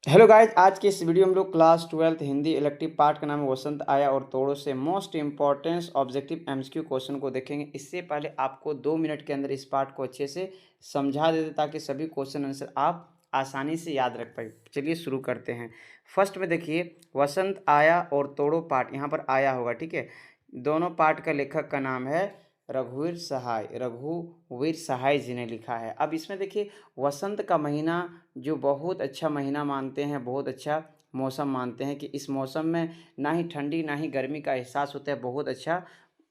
Hello guys, आज के इस वीडियो में हम लोग class 12th Hindi elective part का नाम है वसंत आया और तोड़ो से most importance objective MCQ question को देखेंगे। इससे पहले आपको 2 मिनट के अंदर इस पार्ट को अच्छे से समझा देते ताकि सभी क्वेश्चन आंसर आप आसानी से याद रख पाए। चलिए शुरू करते हैं। फर्स्ट में देखिए, वसंत आया और तोड़ो पार्ट यहाँ पर आया होगा, ठीक है। दोनों पार्ट का लेखक का नाम है रघुवीर सहाय जी ने लिखा है। अब इसमें देखिए, वसंत का महीना जो बहुत अच्छा महीना मानते हैं, बहुत अच्छा मौसम मानते हैं कि इस मौसम में ना ही ठंडी ना ही गर्मी का एहसास होता है, बहुत अच्छा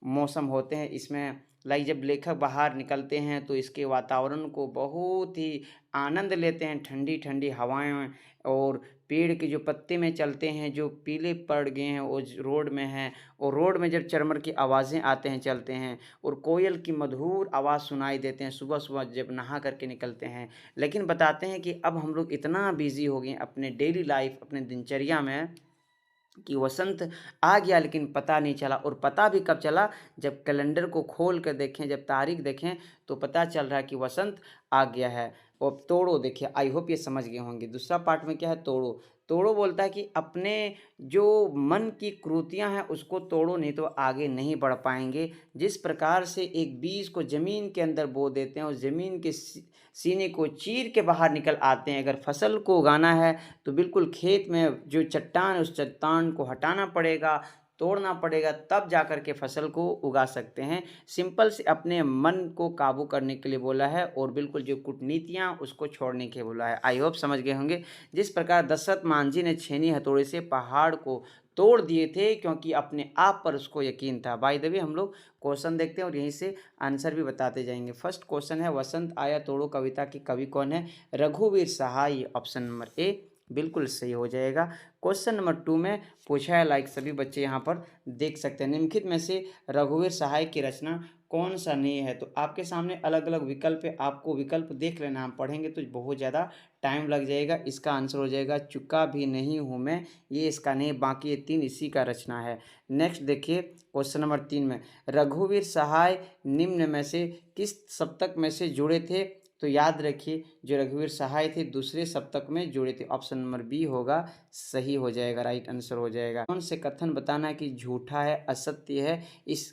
मौसम होते हैं इसमें। लाइक जब लेखक बाहर निकलते हैं तो इसके वातावरण को बहुत ही आनंद लेते हैं, ठंडी ठंडी हवाएं, और पेड़ के जो पत्ते में चलते हैं जो पीले पड़ गए हैं वो रोड में हैं, और रोड में जब चरमर की आवाज़ें आते हैं चलते हैं, और कोयल की मधुर आवाज़ सुनाई देते हैं सुबह सुबह जब नहा करके निकलते हैं। लेकिन बताते हैं कि अब हम लोग इतना बिजी हो गए अपने डेली लाइफ, अपने दिनचर्या में, कि वसंत आ गया लेकिन पता नहीं चला। और पता भी कब चला, जब कैलेंडर को खोल कर देखें, जब तारीख देखें तो पता चल रहा है कि वसंत आ गया है। और तोड़ो देखिए, आई होप ये समझ गए होंगे। दूसरा पार्ट में क्या है, तोड़ो। तोड़ो बोलता है कि अपने जो मन की कृतियां हैं उसको तोड़ो, नहीं तो आगे नहीं बढ़ पाएंगे। जिस प्रकार से एक बीज को ज़मीन के अंदर बो देते हैं और ज़मीन के सीने को चीर के बाहर निकल आते हैं, अगर फसल को उगाना है तो बिल्कुल खेत में जो चट्टान है उस चट्टान को हटाना पड़ेगा, तोड़ना पड़ेगा, तब जा कर के फसल को उगा सकते हैं। सिंपल से अपने मन को काबू करने के लिए बोला है, और बिल्कुल जो कूटनीतियाँ उसको छोड़ने के लिए बोला है। आई होप समझ गए होंगे। जिस प्रकार दशरथ मांझी ने छेनी हथौड़े से पहाड़ को तोड़ दिए थे क्योंकि अपने आप पर उसको यकीन था। बाय द वे हम लोग क्वेश्चन देखते हैं और यहीं से आंसर भी बताते जाएंगे। फर्स्ट क्वेश्चन है, वसंत आया तोड़ो कविता के कवि कौन है? रघुवीर सहाय, ऑप्शन नंबर ए बिल्कुल सही हो जाएगा। क्वेश्चन नंबर 2 में पूछा है, लाइक सभी बच्चे यहाँ पर देख सकते हैं, निम्नलिखित में से रघुवीर सहाय की रचना कौन सा नहीं है? तो आपके सामने अलग अलग विकल्प है, आपको विकल्प देख लेना। हम पढ़ेंगे तो बहुत ज़्यादा टाइम लग जाएगा। इसका आंसर हो जाएगा चुका भी नहीं हूँ मैं, ये इसका नहीं, बाकी ये 3 इसी का रचना है। नेक्स्ट देखिए, क्वेश्चन नंबर 3 में, रघुवीर सहाय निम्न में से किस सप्तक में से जुड़े थे? तो याद रखिए, जो रघुवीर सहाय थे दूसरे सप्तक में जुड़े थे। ऑप्शन नंबर बी होगा, सही हो जाएगा, राइट आंसर हो जाएगा। कौन से कथन बताना है कि झूठा है, असत्य है इस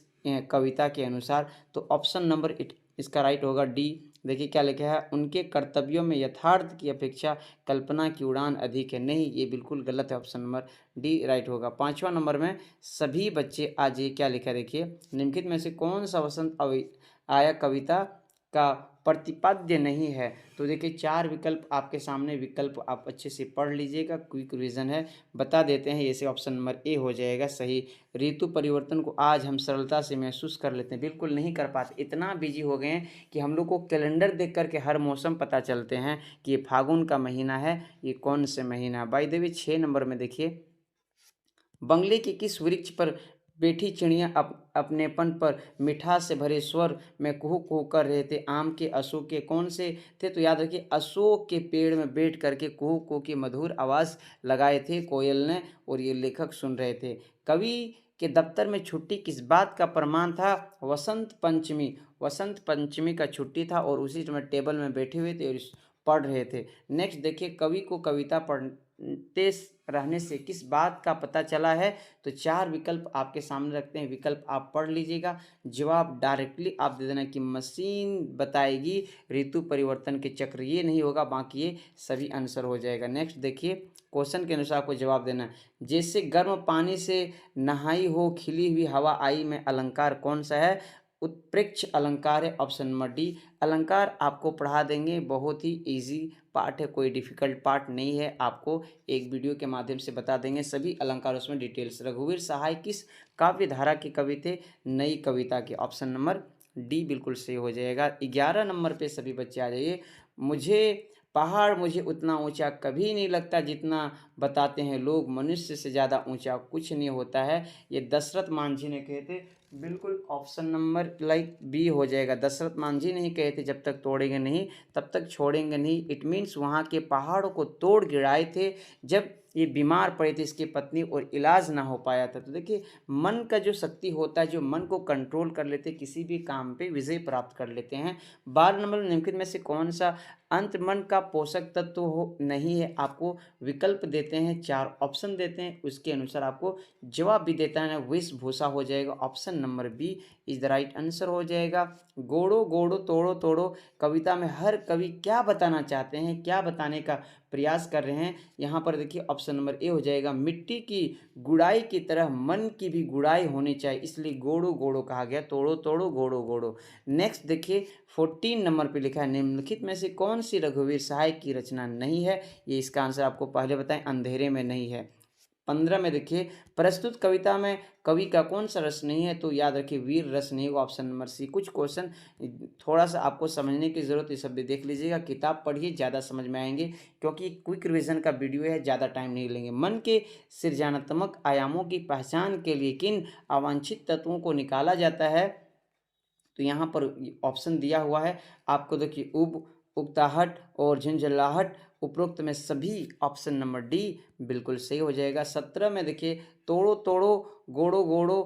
कविता के अनुसार? तो ऑप्शन नंबर इसका राइट होगा डी। देखिए क्या लिखा है, उनके कर्तव्यों में यथार्थ की अपेक्षा कल्पना की उड़ान अधिक है। नहीं, ये बिल्कुल गलत है, ऑप्शन नंबर डी राइट होगा। 5वां नंबर में सभी बच्चे आज ये क्या लिखा है, देखिए, निम्नलिखित में से कौन सा वसंत आया कविता का प्रतिपाद्य नहीं है? तो देखिए 4 विकल्प आपके सामने, विकल्प आप अच्छे से पढ़ लीजिएगा, क्विक रिवीजन है, बता देते हैं। जैसे ऑप्शन नंबर ए हो जाएगा सही। ऋतु परिवर्तन को आज हम सरलता से महसूस कर लेते हैं, बिल्कुल नहीं कर पाते। इतना बिजी हो गए हैं कि हम लोग को कैलेंडर देख करके हर मौसम पता चलते हैं कि ये फागुन का महीना है, ये कौन से महीना है। बाय द वे 6 नंबर में देखिए, बंगले के किस वृक्ष पर बैठी चिड़िया अपनेपन पर मिठास से भरे स्वर में कुहू कुहू कर रहे थे? आम के, अशोक के, कौन से थे? तो याद रखिए, अशोक के पेड़ में बैठ करके कुहू कुहू की मधुर आवाज़ लगाए थे कोयल ने, और ये लेखक सुन रहे थे। कवि के दफ्तर में छुट्टी किस बात का प्रमाण था? वसंत पंचमी, वसंत पंचमी का छुट्टी था, और उसी समय टेबल में बैठे हुए थे और पढ़ रहे थे। नेक्स्ट देखिए, कवि को कविता पढ़ते रहने से किस बात का पता चला है? तो 4 विकल्प आपके सामने रखते हैं, विकल्प आप पढ़ लीजिएगा। जवाब डायरेक्टली आप दे देना कि मशीन बताएगी ऋतु परिवर्तन के चक्र, ये नहीं होगा, बाकी ये सभी आंसर हो जाएगा। नेक्स्ट देखिए, क्वेश्चन के अनुसार आपको जवाब देना है। जैसे गर्म पानी से नहाई हो खिली हुई हवा आई में अलंकार कौन सा है? उत्प्रेक्ष अलंकार है, ऑप्शन नंबर डी। अलंकार आपको पढ़ा देंगे, बहुत ही इजी पार्ट है, कोई डिफिकल्ट पार्ट नहीं है, आपको एक वीडियो के माध्यम से बता देंगे सभी अलंकार, उसमें डिटेल्स। रघुवीर सहाय किस काव्य धारा के कवि थे? नई कविता के, ऑप्शन नंबर डी बिल्कुल सही हो जाएगा। 11 नंबर पे सभी बच्चे आ जाइए। मुझे उतना ऊंचा कभी नहीं लगता जितना बताते हैं लोग, मनुष्य से ज़्यादा ऊंचा कुछ नहीं होता है, ये दशरथ मांझी ने कहे थे। बिल्कुल ऑप्शन नंबर लाइक बी हो जाएगा। दशरथ मांझी नहीं कहे थे जब तक तोड़ेंगे नहीं तब तक छोड़ेंगे नहीं। इट मीन्स वहाँ के पहाड़ों को तोड़ गिराए थे। जब ये बीमार पड़ी थी इसकी पत्नी और इलाज ना हो पाया था। तो देखिए मन का जो शक्ति होता है, जो मन को कंट्रोल कर लेते हैं, किसी भी काम पे विजय प्राप्त कर लेते हैं। 12 नंबर निम्नलिखित में से कौन सा अंत मन का पोषक तत्व हो नहीं है? आपको विकल्प देते हैं, 4 ऑप्शन देते हैं, उसके अनुसार आपको जवाब भी देता है ना, वेशभूषा हो जाएगा। Option number B is the right answer हो जाएगा। गोड़ो गोड़ो तोड़ो तोड़ो कविता में हर कवि क्या बताना चाहते हैं, क्या बताने का प्रयास कर रहे हैं? यहाँ पर देखिए ऑप्शन नंबर ए हो जाएगा, मिट्टी की गुड़ाई की तरह मन की भी गुड़ाई होनी चाहिए, इसलिए गोड़ो गोड़ो कहा गया, तोड़ो तोड़ो गोड़ो गोड़ो। नेक्स्ट देखिए 14 नंबर पे लिखा है, निम्नलिखित में से कौन सी रघुवीर सहाय की रचना नहीं है? ये इसका आंसर आपको पहले बताएं, अंधेरे में नहीं है। 15 में देखिए, प्रस्तुत कविता में कवि का कौन सा रस नहीं है? तो याद रखिए वीर रस नहीं होगा, ऑप्शन नंबर सी। कुछ क्वेश्चन थोड़ा सा आपको समझने की ज़रूरत है, सब भी देख लीजिएगा, किताब पढ़िए, ज़्यादा समझ में आएंगे, क्योंकि क्विक रिवीजन का वीडियो है, ज़्यादा टाइम नहीं लेंगे। मन के सृजनात्मक आयामों की पहचान के लिए किन अवांछित तत्वों को निकाला जाता है? तो यहाँ पर ऑप्शन दिया हुआ है आपको, देखिए उकताहट और झुंझलाहट, उपरोक्त में सभी ऑप्शन नंबर डी बिल्कुल सही हो जाएगा। 17 में देखिए, तोड़ो तोड़ो गोड़ो गोड़ो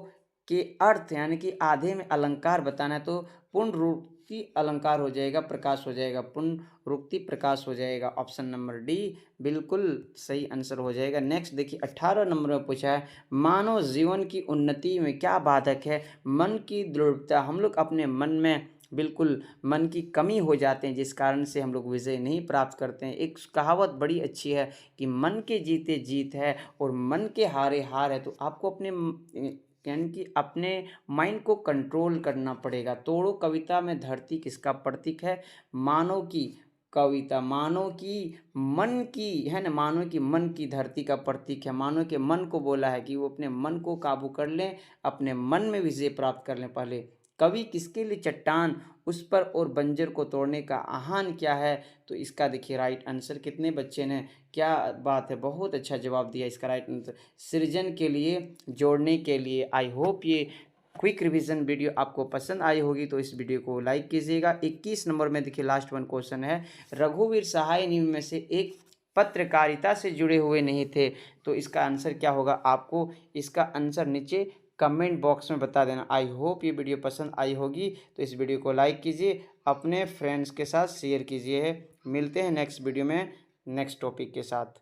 के अर्थ यानी कि आधे में अलंकार बताना है, तो पुनरुक्ति अलंकार हो जाएगा, प्रकाश हो जाएगा, पुनरुक्ति प्रकाश हो जाएगा। ऑप्शन नंबर डी बिल्कुल सही आंसर हो जाएगा। नेक्स्ट देखिए 18 नंबर में पूछा है, मानव जीवन की उन्नति में क्या बाधक है? मन की दृढ़ता, हम लोग अपने मन में बिल्कुल मन की कमी हो जाते हैं, जिस कारण से हम लोग विजय नहीं प्राप्त करते हैं। एक कहावत बड़ी अच्छी है कि मन के जीते जीत है और मन के हारे हार है। तो आपको अपने यानी कि अपने माइंड को कंट्रोल करना पड़ेगा। तोड़ो कविता में धरती किसका प्रतीक है? मानव की कविता, मानव की मन की है ना, मानव की मन की धरती का प्रतीक है। मानव के मन को बोला है कि वो अपने मन को काबू कर लें, अपने मन में विजय प्राप्त कर लें। पहले कवि किसके लिए चट्टान उस पर और बंजर को तोड़ने का आह्वान क्या है? तो इसका देखिए राइट आंसर, कितने बच्चे ने, क्या बात है, बहुत अच्छा जवाब दिया। इसका राइट आंसर सृजन के लिए, जोड़ने के लिए। आई होप ये क्विक रिवीजन वीडियो आपको पसंद आई होगी, तो इस वीडियो को लाइक कीजिएगा। 21 नंबर में देखिए लास्ट वन क्वेश्चन है, रघुवीर सहाय निम्न में से एक पत्रकारिता से जुड़े हुए नहीं थे, तो इसका आंसर क्या होगा? आपको इसका आंसर नीचे कमेंट बॉक्स में बता देना। आई होप ये वीडियो पसंद आई होगी, तो इस वीडियो को लाइक कीजिए, अपने फ्रेंड्स के साथ शेयर कीजिए। मिलते हैं नेक्स्ट वीडियो में नेक्स्ट टॉपिक के साथ।